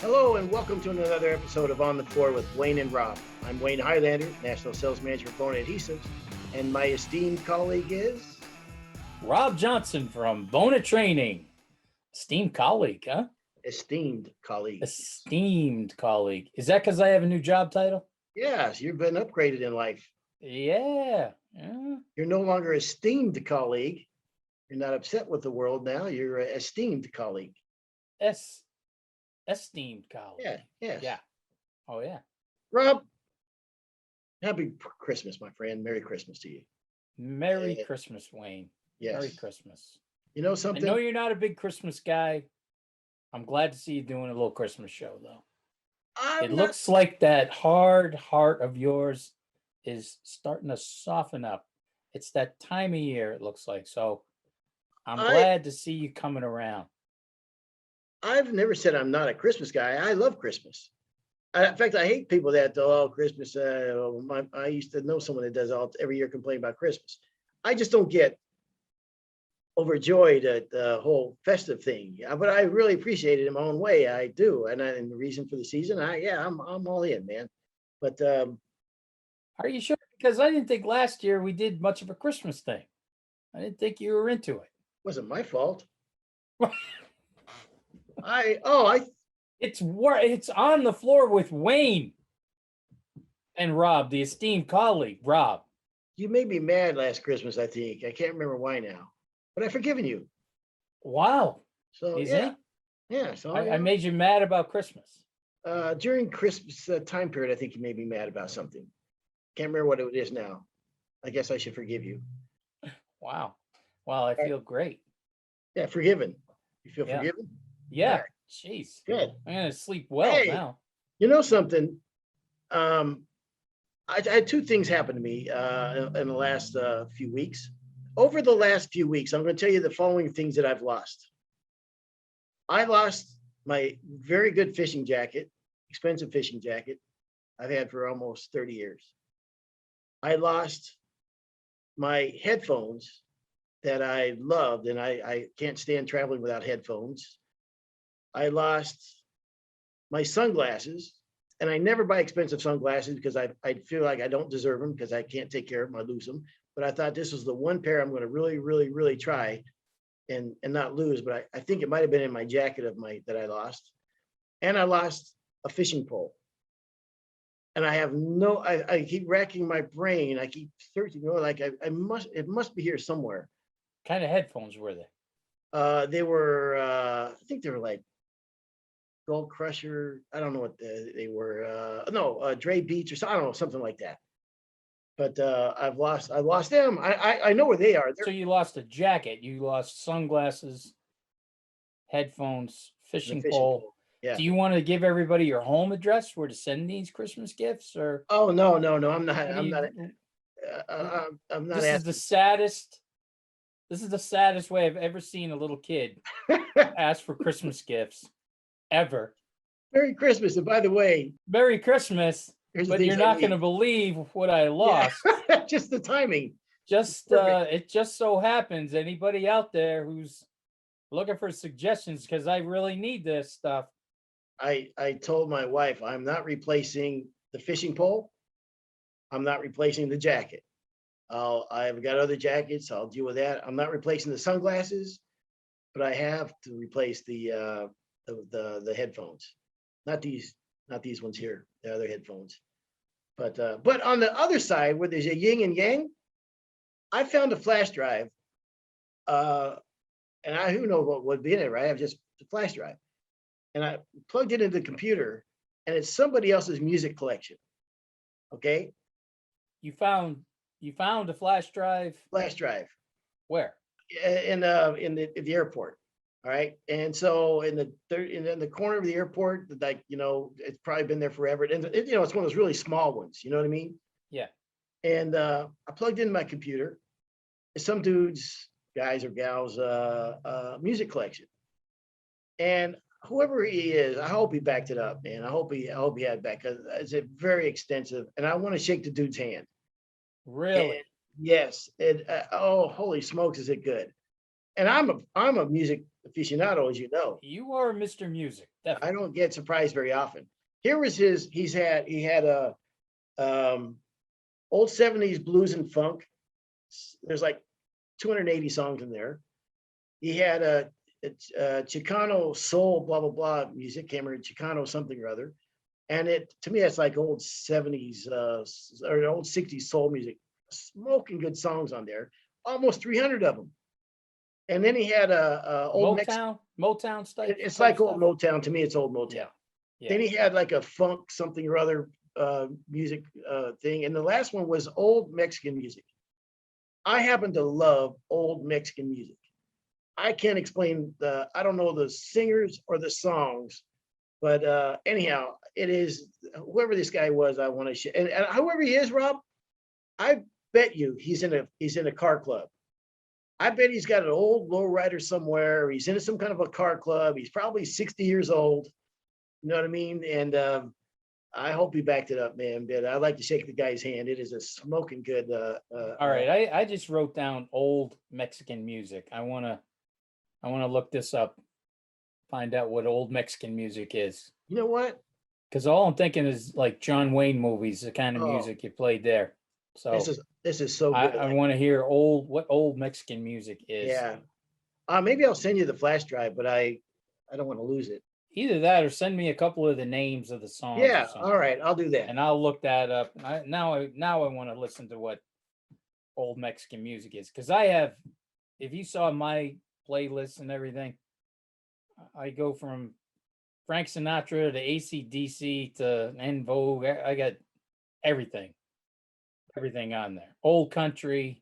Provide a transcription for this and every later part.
Hello and welcome to another episode of On the Floor with Wayne and Rob. I'm Wayne Highlander, National Sales Manager for Bona Adhesives, and my esteemed colleague is Rob Johnson from Bona Training. Esteemed colleague, huh? esteemed colleague. Esteemed colleague. Is that because I have a new job title? Yes, you've been upgraded in life. Yeah. You're no longer esteemed colleague. You're not upset with the world now. You're an esteemed colleague. Esteemed colleague. Yeah, yes. Yeah. Oh, yeah. Rob, happy Christmas, my friend. Merry Christmas to you. Merry Christmas, Wayne. Yes. Merry Christmas. You know something? I know you're not a big Christmas guy. I'm glad to see you doing a little Christmas show, though. It looks like that hard heart of yours is starting to soften up. It's that time of year, it looks like. So I'm glad to see you coming around. I've never said I'm not a Christmas guy. I love Christmas. In fact, I hate people that, Christmas. I used to know someone that does every year complain about Christmas. I just don't get overjoyed at the whole festive thing. But I really appreciate it in my own way. I do. And the reason for the season, I'm all in, man. But are you sure? Because I didn't think last year we did much of a Christmas thing. I didn't think you were into it. Wasn't my fault. It's on the floor with Wayne and Rob, the esteemed colleague, Rob. You made me mad last Christmas, I think. I can't remember why now, but I've forgiven you. Wow. So yeah. So I made you mad about Christmas. During Christmas time period, I think you made me mad about something. Can't remember what it is now. I guess I should forgive you. Wow. Well, I feel great. Yeah, forgiven. You feel forgiven? Yeah. Jeez. Good. I'm gonna sleep well now. You know something? I had two things happen to me in the last few weeks. Over the last few weeks, I'm going to tell you the following things that I've lost. I lost my very good fishing jacket, expensive fishing jacket I've had for almost 30 years. I lost my headphones that I loved, and I can't stand traveling without headphones. I lost my sunglasses, and I never buy expensive sunglasses because I feel like I don't deserve them because I can't take care of them. I lose them. But I thought this was the one pair I'm going to really, really, really try and not lose. But I think it might have been in my jacket that I lost. And I lost a fishing pole. And I have I keep racking my brain. I keep searching, it must be here somewhere. What kind of headphones were they? They were, I think they were like Gold Crusher. I don't know what they were. Dre Beats or something. I don't know, something like that. But I lost them. I know where they are. So you lost a jacket. You lost sunglasses, headphones, fishing pole. Yeah. Do you want to give everybody your home address where to send these Christmas gifts, or? Oh no, I'm not. I'm not. This is the saddest. This is the saddest way I've ever seen a little kid ask for Christmas gifts, ever. Merry Christmas, and by the way, Merry Christmas. But you're not going to believe what I lost. Yeah. Just the timing. It just so happens, anybody out there who's looking for suggestions, because I really need this stuff. I told my wife I'm not replacing the fishing pole. I'm not replacing the jacket. I've got other jackets. I'll deal with that. I'm not replacing the sunglasses, but I have to replace the headphones. Not these ones here. The other headphones. But on the other side, where there's a yin and yang, I found a flash drive. And who knows what would be in it, right? I have just a flash drive. And I plugged it into the computer, and it's somebody else's music collection. Okay. You found a flash drive? Flash drive. Where? In the airport. All right. And so in the corner of the airport, like, it's probably been there forever. And it's one of those really small ones. You know what I mean? Yeah. And I plugged in my computer. Some dude's, guys or gals, music collection. And whoever he is, I hope he backed it up, man. I hope he had back, because it's very extensive. And I want to shake the dude's hand. Really? And yes. And holy smokes, is it good? And I'm a music aficionado, as you know. You are Mr. Music, I definitely. don't get surprised very often. Here was his. He had a old 70s blues and funk. There's like 280 songs in there. He had a Chicano soul, blah blah blah music. Can't remember Chicano something or other. And it to me, that's like old 70s or old 60s soul music. Smoking good songs on there. Almost 300 of them. And then he had a old Mexican. Motown type. It's type like old stuff. Motown to me. It's old Motown. Yeah. Yeah. Then he had like a funk something or other music thing, and the last one was old Mexican music. I happen to love old Mexican music. I can't explain I don't know the singers or the songs, but anyhow, it is whoever this guy was. I want to and whoever he is, Rob. I bet you he's in a car club. I bet he's got an old lowrider somewhere. He's in some kind of a car club. He's probably 60 years old. You know what I mean? And I hope he backed it up, man. But I'd like to shake the guy's hand. It is a smoking good. All right, I just wrote down old Mexican music. I wanna look this up, find out what old Mexican music is. You know what? Because all I'm thinking is like John Wayne movies, the kind of music you played there. So this is so good. I want to hear what old Mexican music is. Yeah. Maybe I'll send you the flash drive, but I don't want to lose it. Either that or send me a couple of the names of the songs. Yeah. All right. I'll do that. And I'll look that up. Now I want to listen to what old Mexican music is. Because if you saw my playlist and everything, I go from Frank Sinatra to AC/DC to En Vogue. I got everything on there. Old country.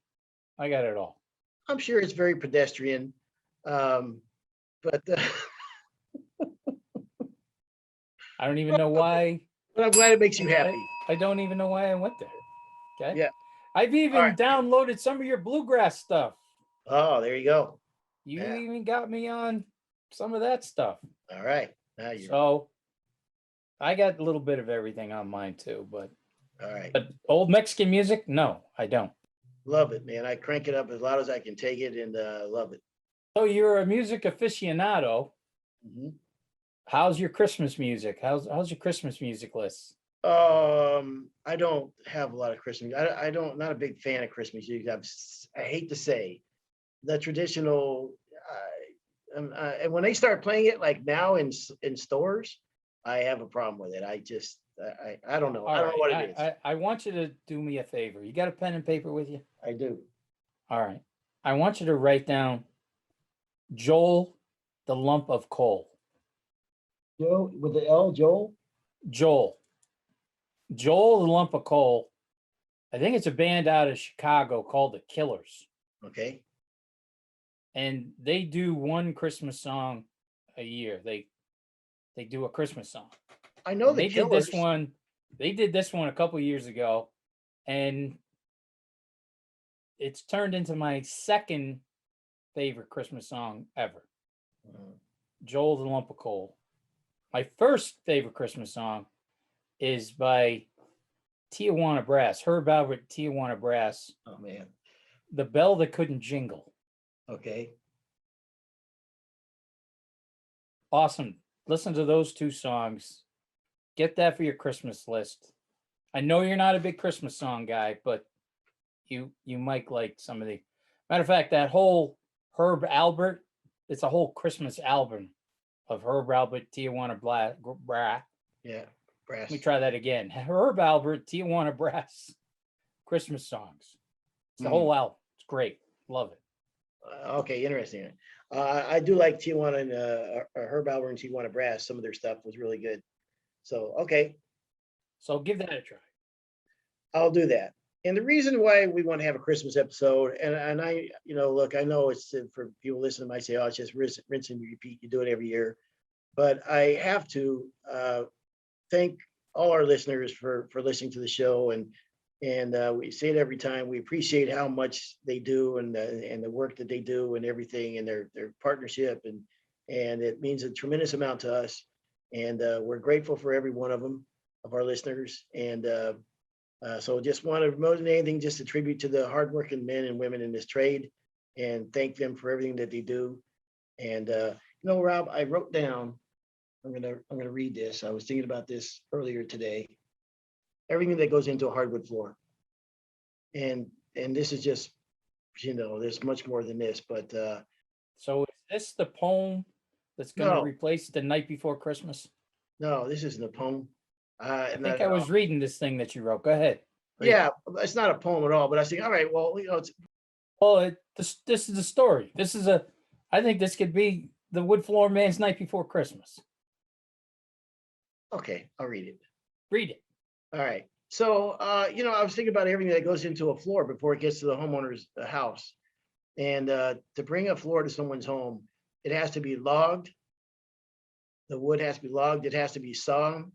I got it all. I'm sure it's very pedestrian. But I don't even know why. But I'm glad it makes you happy. I don't even know why I went there. Okay. Yeah. I've even downloaded some of your bluegrass stuff. Oh, there you go. You even got me on some of that stuff. All right. So I got a little bit of everything on mine too, but all right. But old Mexican music? No, I don't. Love it, man. I crank it up as loud as I can take it and love it. So you're a music aficionado. Mm-hmm. How's your Christmas music? How's your Christmas music list? I don't have a lot of Christmas. Not a big fan of Christmas music. I hate to say the traditional. And when they start playing it like now in stores, I have a problem with it. I don't know. I don't know what it is. I want you to do me a favor. You got a pen and paper with you? I do. All right. I want you to write down Joel, the lump of coal. Joe with the L, Joel? Joel, the lump of coal. I think it's a band out of Chicago called the Killers. Okay. And they do one Christmas song a year. They do a Christmas song. I know they did this one. They did this one a couple years ago, and it's turned into my second favorite Christmas song ever. Joel, the lump of coal. My first favorite Christmas song is by Tijuana Brass, Herb Albert, Tijuana Brass. Oh man. The Bell That Couldn't Jingle. Okay. Awesome. Listen to those two songs. Get that for your Christmas list. I know you're not a big Christmas song guy, but you might like some of the. Matter of fact, that whole Herb Albert, it's a whole Christmas album of Herb Albert, Tijuana Brass. Yeah, brass. Let me try that again. Herb Albert, Tijuana Brass Christmas songs. It's the whole album. It's great. Love it. Okay, interesting. I do like Tijuana and Herb Albert and Tijuana Brass. Some of their stuff was really good. So, okay. So give that a try. I'll do that. And the reason why we want to have a Christmas episode, and I, look, I know it's for people listening, might say, oh, it's just rinse and repeat. You do it every year. But I have to thank all our listeners for listening to the show. And we say it every time. We appreciate how much they do and the work that they do and everything and their partnership. And it means a tremendous amount to us. And we're grateful for every one of them, of our listeners. And so just want to, more than anything, just a tribute to the hardworking men and women in this trade and thank them for everything that they do. And Rob, I wrote down. I'm gonna read this. I was thinking about this earlier today. Everything that goes into a hardwood floor, and this is just, there's much more than this, but So is this the poem that's going to no, replace The Night Before Christmas? no, this isn't a poem. I Not think at I all. was reading this thing that you wrote. Go ahead. Read it. Yeah, it's not a poem at all. But I think, all right, well, it's Well, this is a story. I think this could be the Wood Floor Man's Night Before Christmas. okay. I'll read it. Read it. All right. So, I was thinking about everything that goes into a floor before it gets to the homeowner's house. And to bring a floor to someone's home, it has to be logged. The wood has to be logged. It has to be sawn.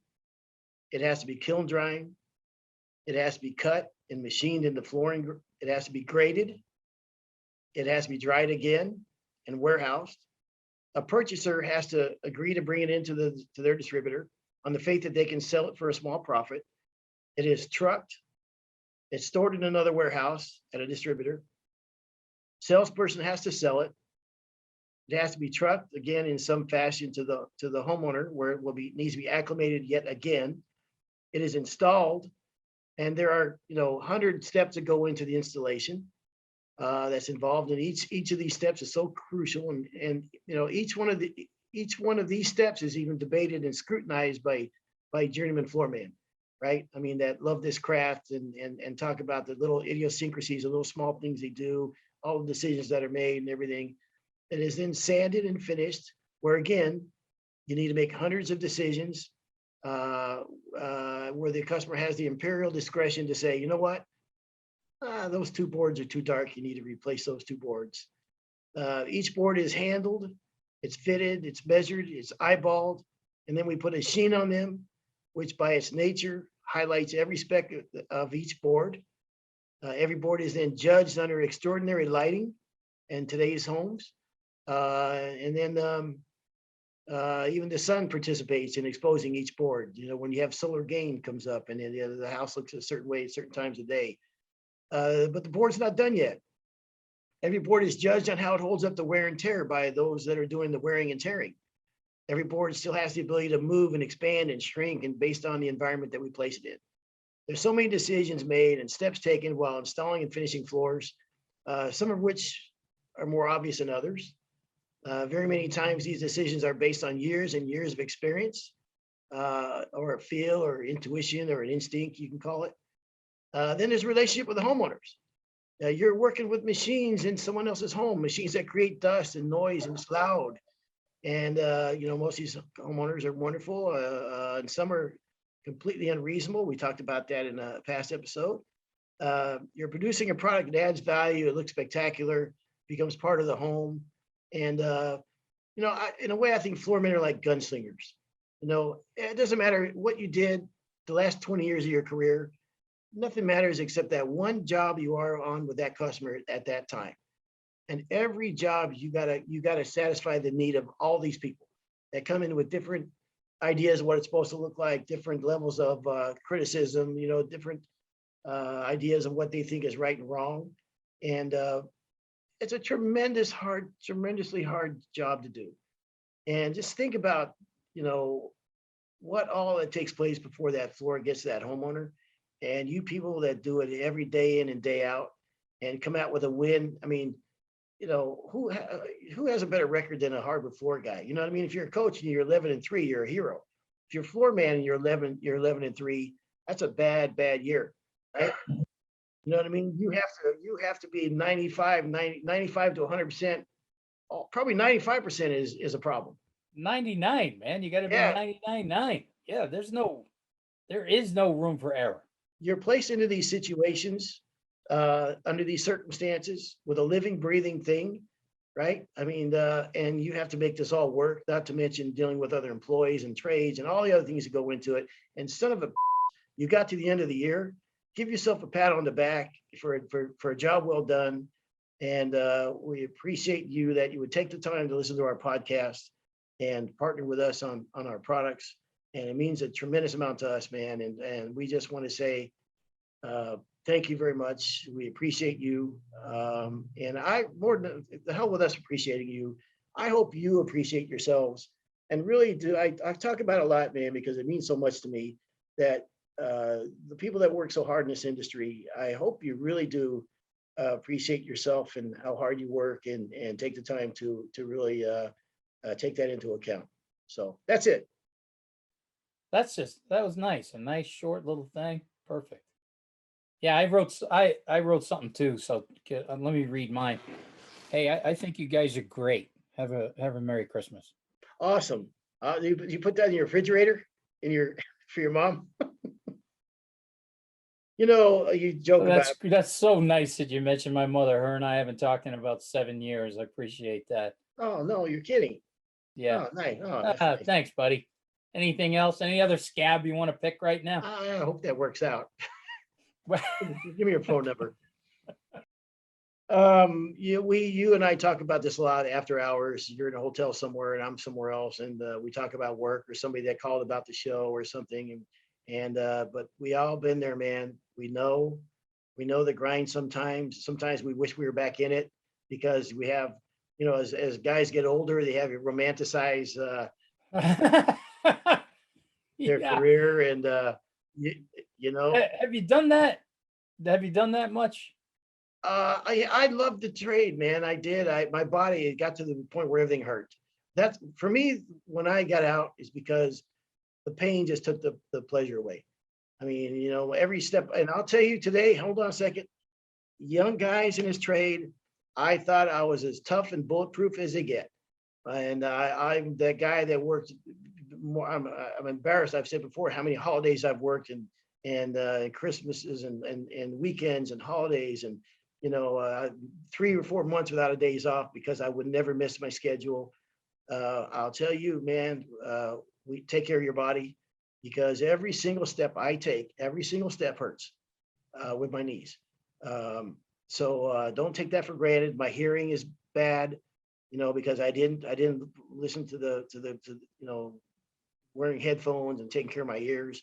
It has to be kiln drying. It has to be cut and machined into flooring. It has to be graded. It has to be dried again and warehoused. A purchaser has to agree to bring it into to their distributor on the faith that they can sell it for a small profit. It is trucked. It's stored in another warehouse at a distributor. Salesperson has to sell it. It has to be trucked again in some fashion to the homeowner where it needs to be acclimated yet again. It is installed, and there are 100 steps that go into the installation that's involved, and each of these steps is so crucial, and each one of these steps is even debated and scrutinized by journeyman floorman, right? I mean, that love this craft and talk about the little idiosyncrasies, the little small things they do, all the decisions that are made and everything. It is then sanded and finished, where again, you need to make hundreds of decisions where the customer has the imperial discretion to say, you know what, those two boards are too dark. You need to replace those two boards. Each board is handled, it's fitted, it's measured, it's eyeballed, and then we put a sheen on them, which by its nature highlights every speck of each board. Every board is then judged under extraordinary lighting in today's homes. And then even the sun participates in exposing each board. When you have solar gain comes up and the house looks a certain way at certain times of day. But the board's not done yet. Every board is judged on how it holds up to wear and tear by those that are doing the wearing and tearing. Every board still has the ability to move and expand and shrink, and based on the environment that we place it in. There's so many decisions made and steps taken while installing and finishing floors, some of which are more obvious than others. Very many times these decisions are based on years and years of experience, or a feel or intuition or an instinct, you can call it. Then there's a relationship with the homeowners. You're working with machines in someone else's home, machines that create dust and noise and it's loud. And most of these homeowners are wonderful, and some are completely unreasonable. We talked about that in a past episode. You're producing a product that adds value. It looks spectacular, becomes part of the home. And, in a way, I think floormen are like gunslingers. It doesn't matter what you did the last 20 years of your career. Nothing matters except that one job you are on with that customer at that time. And every job you gotta satisfy the need of all these people that come in with different ideas of what it's supposed to look like, different levels of criticism, different ideas of what they think is right and wrong. And it's a tremendously hard job to do. And just think about, what all it takes place before that floor gets to that homeowner. And you people that do it every day in and day out and come out with a win. I mean, who has a better record than a hardwood floor guy? You know what I mean? If you're a coach and you're 11-3, you're a hero. If you're a floor man and you're 11-3, that's a bad year, right? You know what I mean? You have to be 95 to 100%. Probably 95% is a problem. 99, man. You got to be Yeah. 99.9. Yeah, there is no room for error. You're placed into these situations under these circumstances with a living, breathing thing, right? I mean, and you have to make this all work, not to mention dealing with other employees and trades and all the other things that go into it. And son of a, you got to the end of the year, give yourself a pat on the back for a job well done. And we appreciate you that you would take the time to listen to our podcast and partner with us on our products. And it means a tremendous amount to us, man. And we just want to say, thank you very much. We appreciate you. And more than the hell with us appreciating you. I hope you appreciate yourselves and really do. I talk about it a lot, man, because it means so much to me that the people that work so hard in this industry, I hope you really do appreciate yourself and how hard you work and take the time to really take that into account. So that's it. That was nice. A nice short little thing. Perfect. Yeah, I wrote something too. So let me read mine. Hey, I think you guys are great. Have a Merry Christmas. Awesome. You put that in your refrigerator in your for your mom. You know, you joke about it. That's so nice that you mentioned my mother. Her and I haven't talked in about 7 years. I appreciate that. Oh no, you're kidding. Yeah. Oh, nice. Oh, that's nice. Thanks, buddy. Anything else? Any other scab you want to pick right now? I hope that works out. Give me your phone number. You and I talk about this a lot after hours. You're in a hotel somewhere and I'm somewhere else, and we talk about work or somebody that called about the show or something. But we all been there, man. We know the grind sometimes. Sometimes we wish we were back in it because we have, you know, as guys get older, they have romanticize their Yeah. career and you know. Have you done that? Have you done that much? I loved the trade, man. I did. My body, it got to the point where everything hurt. That's for me when I got out is because the pain just took the pleasure away. I mean, you know, every step, and I'll tell you today, hold on a second. Young guys in this trade, I thought I was as tough and bulletproof as they get. And I'm that guy that works more. I'm embarrassed. I've said before how many holidays I've worked and Christmases and weekends and holidays and you know 3 or 4 months without a days off because I would never miss my schedule. I'll tell you, man, we take care of your body because every single step I take, every single step hurts with my knees. So don't take that for granted. My hearing is bad, you know, because I didn't listen to you know, wearing headphones and taking care of my ears.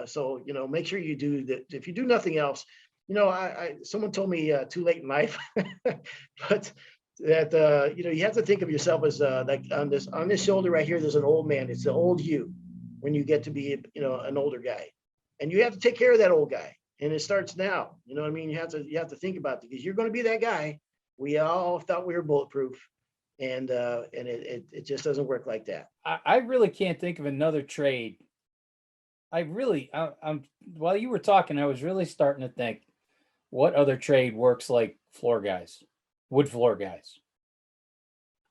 So, you know, make sure you do that. If you do nothing else, you know, someone told me too late in life, but that, you know, you have to think of yourself as like on this shoulder right here, there's an old man. It's the old you when you get to be, you know, an older guy and you have to take care of that old guy. And it starts now, you know what I mean? You have to think about it because you're going to be that guy. We all thought we were bulletproof and it just doesn't work like that. I really can't think of another trade. I'm while you were talking, I was really starting to think what other trade works like floor guys, wood floor guys.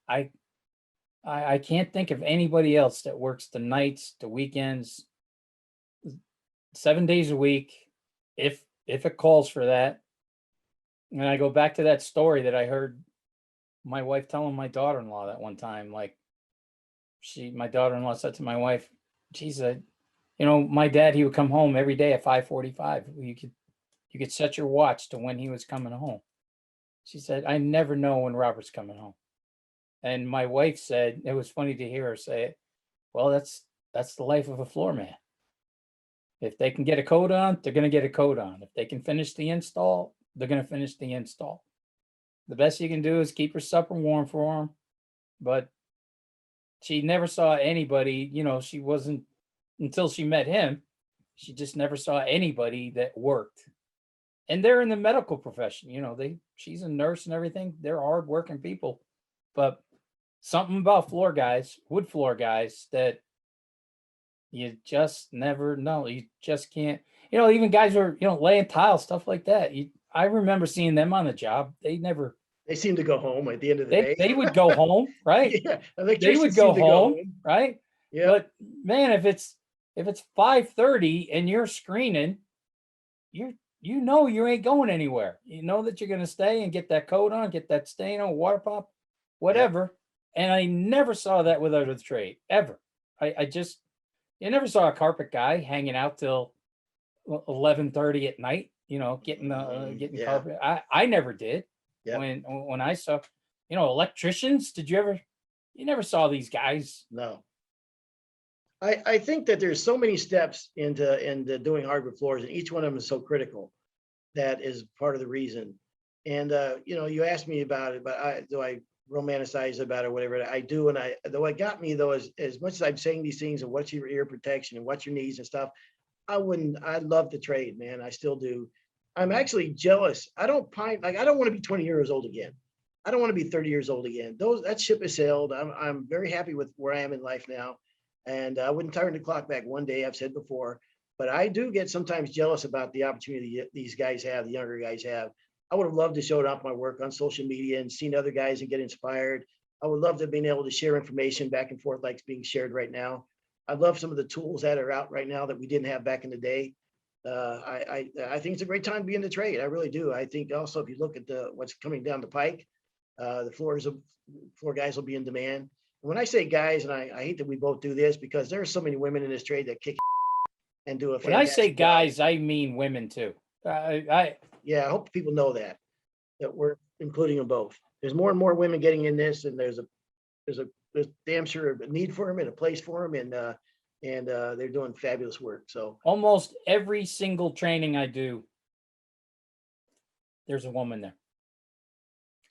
I can't think of anybody else that works the nights, the weekends, 7 days a week, if it calls for that. And I go back to that story that I heard my wife telling my daughter-in-law that one time, like my daughter-in-law said to my wife, she said, you know, my dad, he would come home every day at 5:45. You could set your watch to when he was coming home. She said, I never know when Robert's coming home. And my wife said, it was funny to hear her say it. Well, that's the life of a floor man. If they can get a coat on, they're going to get a coat on. If they can finish the install, they're going to finish the install. The best you can do is keep your supper warm for them. But she never saw anybody, you know, she wasn't, until she met him, she just never saw anybody that worked. And they're in the medical profession, you know, she's a nurse and everything. They're hardworking people. But something about floor guys, wood floor guys, that you just never know. You just can't, you know, even guys who are, you know, laying tile, stuff like that. I remember seeing them on the job. They seem to go home at the end of the day. They would go home, right? Yeah, They would go home, right? Yeah. But man, if it's 5:30 and you're screening, you know you ain't going anywhere. You know that you're going to stay and get that coat on, get that stain on, water pop, whatever. Yeah. And I never saw that with other trade ever. You never saw a carpet guy hanging out till 11:30 at night, you know, getting carpet. I never did. Yeah. When I saw, you know, electricians, you never saw these guys? No. I think that there's so many steps into doing hardwood floors, and each one of them is so critical. That is part of the reason. And you know, you asked me about it, but do I romanticize about it or whatever. I do. And what got me though, is as much as I'm saying these things and what's your ear protection and what's your knees and stuff, I love the trade, man. I still do. I'm actually jealous. I don't pine, like, I don't want to be 20 years old again. I don't want to be 30 years old again. That ship has sailed. I'm very happy with where I am in life now. And I wouldn't turn the clock back one day, I've said before, but I do get sometimes jealous about the opportunity these guys have, the younger guys have. I would have loved to show off my work on social media and seen other guys and get inspired. I would love to have been able to share information back and forth like it's being shared right now. I love some of the tools that are out right now that we didn't have back in the day. I think it's a great time to be in the trade. I really do. I think also if you look at what's coming down the pike, the floor guys will be in demand. And when I say guys, and I hate that we both do this because there are so many women in this trade that kick and do a When I say fantastic job. guys, I mean women too. Yeah, I hope people know that we're including them both. There's more and more women getting in this, and there's damn sure a need for them and a place for them, and they're doing fabulous work. So almost every single training I do, there's a woman there.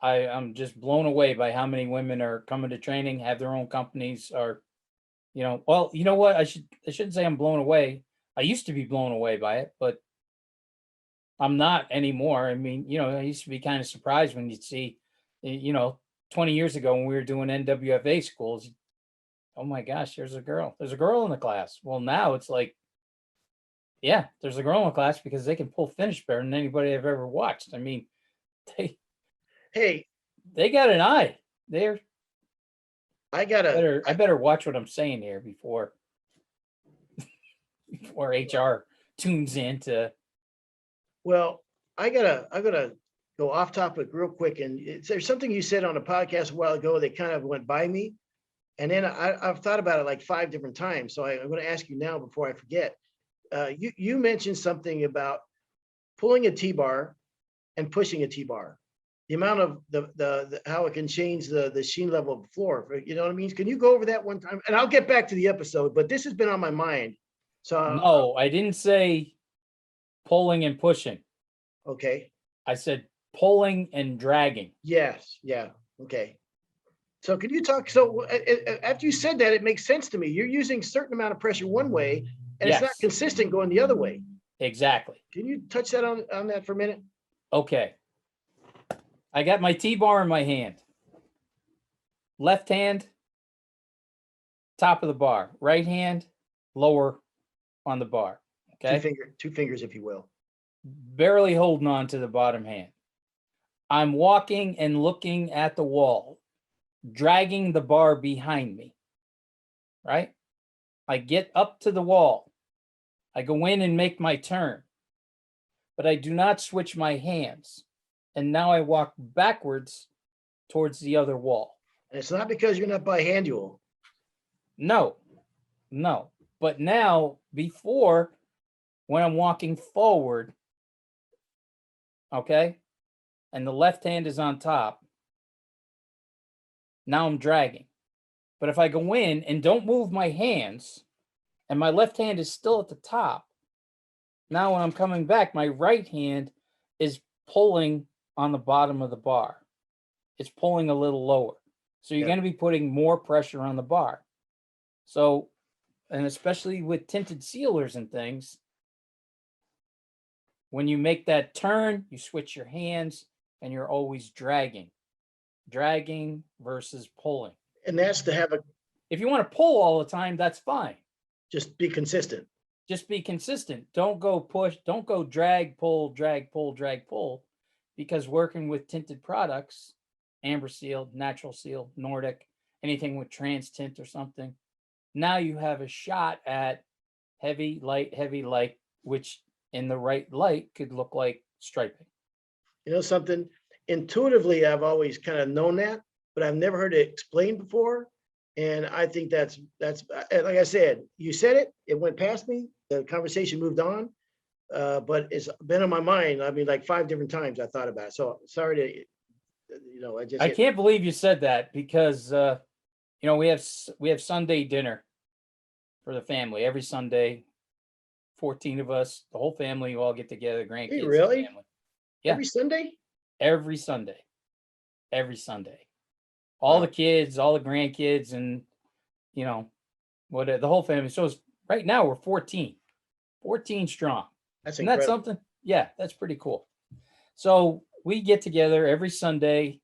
I'm just blown away by how many women are coming to training, have their own companies, or, well, you know what? I shouldn't say I'm blown away. I used to be blown away by it, but I'm not anymore. I mean, I used to be kind of surprised when you'd see, 20 years ago when we were doing NWFA schools, oh my gosh, there's a girl in the class. Well, now it's like, yeah, there's a girl in the class because they can pull finish better than anybody I've ever watched. I mean, they got an eye. I better watch what I'm saying here before HR tunes into. Well, I gotta go off topic real quick. And there's something you said on a podcast a while ago that kind of went by me. And then I've thought about it like 5 different times. So I'm going to ask you now before I forget. You mentioned something about pulling a T-bar and pushing a T-bar. The amount of the how it can change the sheen level of the floor. You know what I mean? Can you go over that one time? And I'll get back to the episode, but this has been on my mind. So no, I didn't say pulling and pushing. Okay. I said pulling and dragging. Yes. Yeah. Okay. So can you talk? So after you said that, it makes sense to me. You're using a certain amount of pressure one way, and Yes. It's not consistent going the other way. Exactly. Can you touch that on that for a minute? Okay. I got my T-bar in my hand. Left hand, top of the bar. Right hand, lower on the bar. Okay. Two fingers, if you will. Barely holding on to the bottom hand. I'm walking and looking at the wall, dragging the bar behind me. Right? I get up to the wall. I go in and make my turn, but I do not switch my hands. And now I walk backwards towards the other wall. And it's not because you're not bihandual. No. But now, before, when I'm walking forward, okay, and the left hand is on top, now I'm dragging. But if I go in and don't move my hands, and my left hand is still at the top, now when I'm coming back, my right hand is pulling on the bottom of the bar. It's pulling a little lower. So you're going to be putting more pressure on the bar. So, and especially with tinted sealers and things, when you make that turn, you switch your hands and you're always dragging versus pulling. And that's to have if you want to pull all the time, that's fine. Just be consistent. Don't go push, don't go drag, pull, because working with tinted products, amber seal, natural seal, Nordic, anything with trans tint or something, now you have a shot at heavy, light, which in the right light could look like striping. You know something? Intuitively, I've always kind of known that, but I've never heard it explained before. And I think that's like I said, you said it, it went past me, the conversation moved on, but it's been on my mind. I mean, like 5 different times I thought about it. So sorry to, I can't believe you said that because, we have Sunday dinner for the family every Sunday. 14 of us, the whole family, all get together, grandkids. Hey, really? Family. Yeah. Every Sunday? Every Sunday. all Wow. the kids, all the grandkids, and you know, the whole family. So right now we're 14 strong. That's And that's incredible. something. Yeah, that's pretty cool. So we get together every Sunday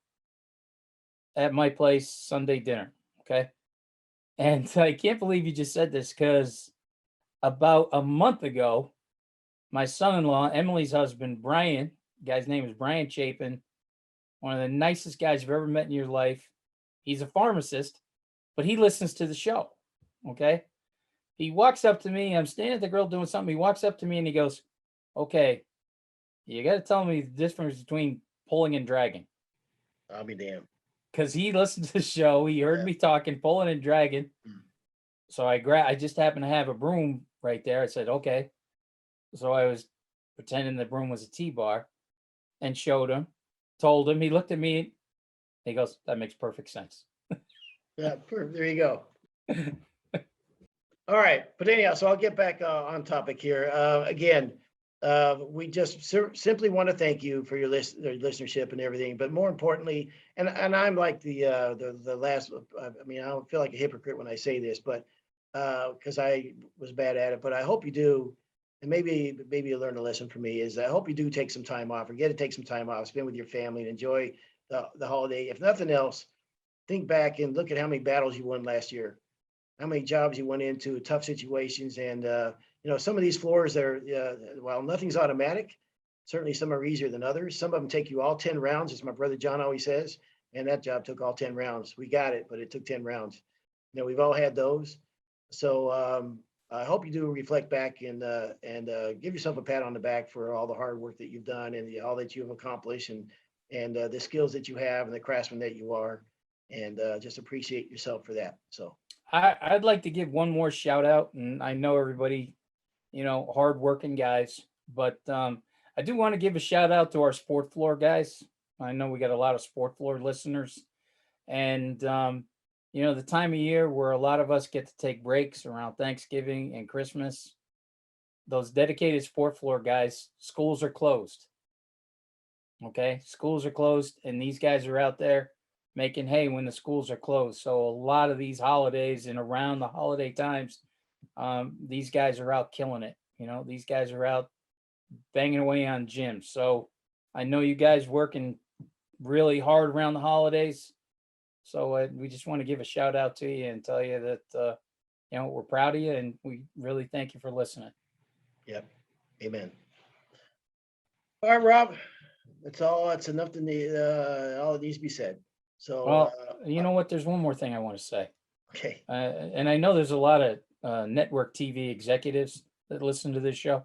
at my place, Sunday dinner. Okay. And I can't believe you just said this because about a month ago, my son-in-law, Emily's husband, Brian, guy's name is Brian Chapin, one of the nicest guys you've ever met in your life. He's a pharmacist, but he listens to the show. Okay. He walks up to me. I'm standing at the grill doing something. He walks up to me and he goes, "Okay, you got to tell me the difference between pulling and dragging." I'll be damned. Because he listened to the show. He heard Yeah. me talking, pulling and dragging. Mm. So I just happened to have a broom right there. I said, "Okay." So I was pretending the broom was a T-bar and showed him, told him. He looked at me. He goes, "That makes perfect sense." Yeah, there you go. All right, but anyhow, so I'll get back on topic here. Again, we just simply want to thank you for your listenership and everything. But more importantly, and I'm like the last. I mean, I don't feel like a hypocrite when I say this, but because I was bad at it. But I hope you do, and maybe you learn a lesson from me. Is I hope you do take some time off, or get to take some time off, spend with your family, and enjoy the holiday. If nothing else, think back and look at how many battles you won last year, how many jobs you went into, tough situations, and some of these floors that are while nothing's automatic, certainly some are easier than others. Some of them take you all 10 rounds, as my brother John always says, and that job took all 10 rounds. We got it, but it took 10 rounds. We've all had those. So I hope you do reflect back and give yourself a pat on the back for all the hard work that you've done and all that you've accomplished, and the skills that you have and the craftsman that you are, and just appreciate yourself for that. So I'd like to give one more shout out, and I know everybody, hardworking guys, but I do want to give a shout out to our sport floor guys. I know we got a lot of sport floor listeners, and the time of year where a lot of us get to take breaks around Thanksgiving and Christmas. Those dedicated sport floor guys, schools are closed. Okay, schools are closed, and these guys are out there making hay when the schools are closed. So a lot of these holidays and around the holiday times, these guys are out killing it. These guys are out banging away on gyms. So I know you guys working really hard around the holidays. So we just want to give a shout out to you and tell you that we're proud of you and we really thank you for listening. yep, amen. All right, Rob. That's all. That's enough to need. All that needs to be said. So, Well, you know what? There's one more thing I want to say. okay. And I know there's a lot of network TV executives that listen to this show.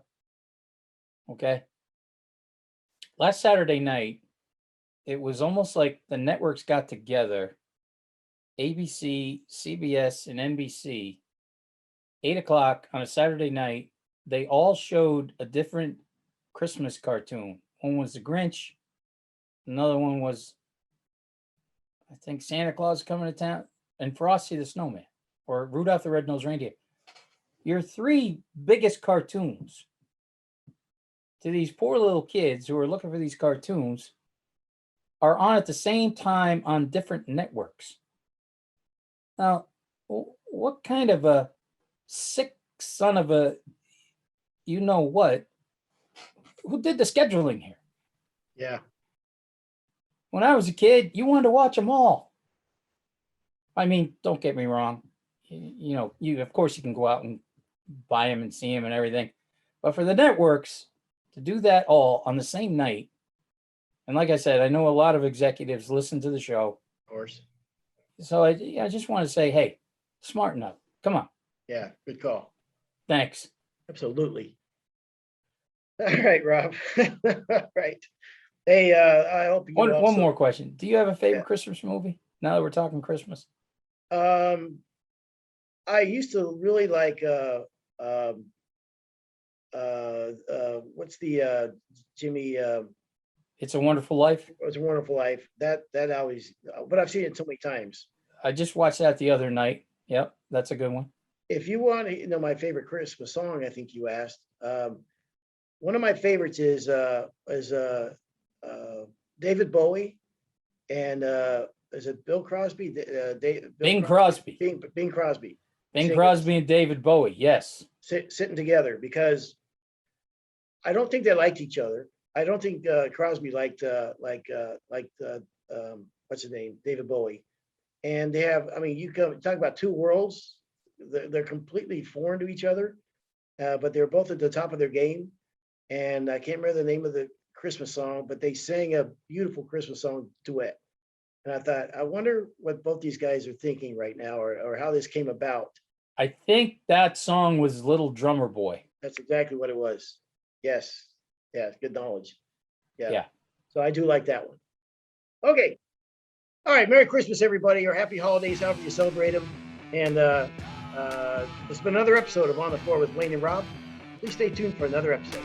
Okay. Last Saturday night, it was almost like the networks got together, ABC, CBS, and NBC, 8 o'clock on a Saturday night. They all showed a different Christmas cartoon. One was the Grinch. Another one was, I think, Santa Claus coming to town, and Frosty the Snowman, or Rudolph the Red-Nosed Reindeer. Your three biggest cartoons to these poor little kids who are looking for these cartoons are on at the same time on different networks. Now, what kind of a sick son of a what? Who did the scheduling here? Yeah. When I was a kid, you wanted to watch them all. I mean, don't get me wrong. You of course you can go out and buy them and see them and everything, but for the networks to do that all on the same night, and like I said, I know a lot of executives listen to the show. Of course. So I just want to say, hey, smarten up. Come on. Yeah. Good call. Thanks. Absolutely. All right, Rob. All right. Hey, I hope you One more question. Do you have a favorite Christmas movie? Now that we're talking Christmas. I used to really like what's the Jimmy It's a Wonderful Life. It's a Wonderful Life. That always, but I've seen it so many times. I just watched that the other night. Yep, that's a good one. If you want to know my favorite Christmas song, I think you asked. One of my favorites is David Bowie and is it Bill Crosby? Bing Crosby. Bing Crosby. Bing Crosby and David Bowie. Yes. Sitting together, because I don't think they liked each other. I don't think Crosby liked what's his name, David Bowie. And they have, I mean, you talk about two worlds. They're completely foreign to each other, but they're both at the top of their game. And I can't remember the name of the Christmas song, but they sang a beautiful Christmas song duet. And I thought, I wonder what both these guys are thinking right now, or how this came about. I think that song was Little Drummer Boy. That's exactly what it was. Yes. Yeah, good knowledge. Yeah. So I do like that one. Okay. All right. Merry Christmas, everybody, or happy holidays, however you celebrate them. And it's been another episode of On the Floor with Wayne and Rob. Please stay tuned for another episode.